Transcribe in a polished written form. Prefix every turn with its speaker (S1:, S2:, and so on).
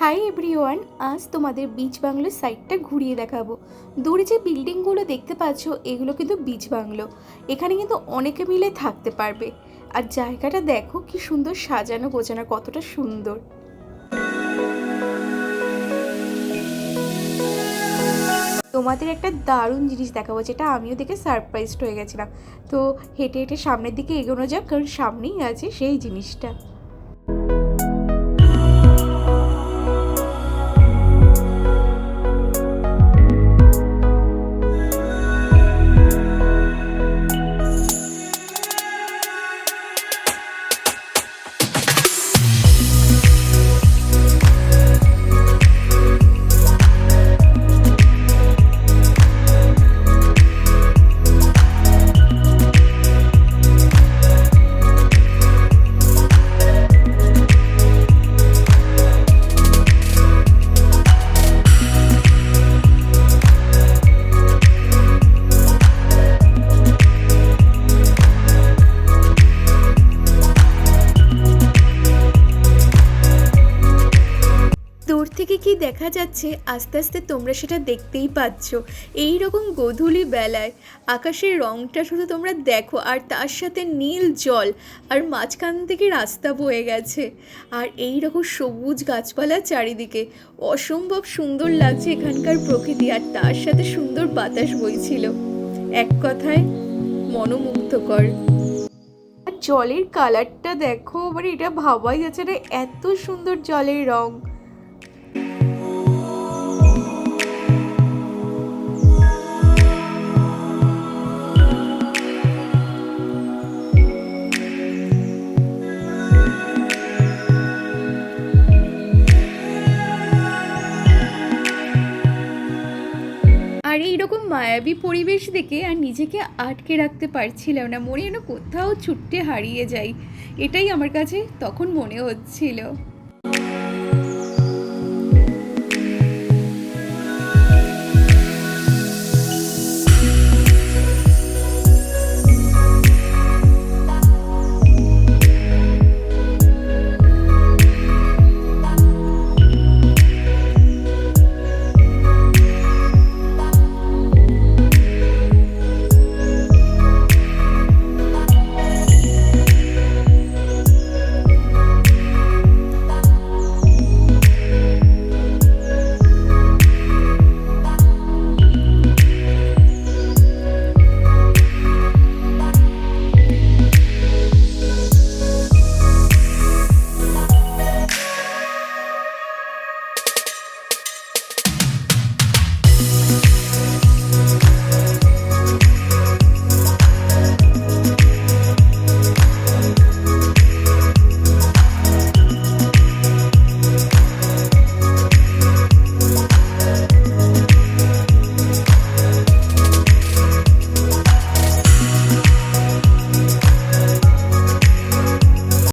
S1: Hi everyone, আজ তোমাদের beach বাংলোর সাইডটা ঘুরিয়ে দেখাবো। দূরে যে বিল্ডিংগুলো দেখতে পাচ্ছ এগুলো কিন্তু বিচ বাংলো। এখানে কিন্তু অনেকে মিলে থাকতে পারবে। আর জায়গাটা দেখো কি সুন্দর সাজানো গোছানো, কতটা সুন্দর। তোমাদের একটা দারুণ জিনিস দেখাবো, যেটা আমিও দেখে সারপ্রাইজড হয়ে গেছিলাম। তো হেঁটে হেঁটে সামনের দিকে এগোনো যাক, কারণ সামনেই আছে সেই জিনিসটা। দূর থেকে কি দেখা যাচ্ছে আস্তে আস্তে তোমরা সেটা দেখতেই পাচ্ছ। এই রকম গোধূলি বেলায় আকাশের রংটা শুধু তোমরা দেখো, আর তার সাথে নীল জল, আর মাঝখান থেকে রাস্তা বয়ে গেছে, আর এই রকম সবুজ গাছপালা চারিদিকে। অসম্ভব সুন্দর লাগছে এখানকার প্রকৃতি, আর তার সাথে সুন্দর বাতাস বইছিল। এক কথায় মনোমুগ্ধকর। আর জলের কালারটা দেখো, মানে এটা ভাবাই যাচ্ছে না, এত সুন্দর জলের রং। আর এইরকম মায়াবী পরিবেশ দেখে আর নিজেকে আটকে রাখতে পারছিলাম না, মনে যেন কোথাও ছুটতে হারিয়ে যাই। এটাই আমার কাছে তখন মনে হচ্ছিল।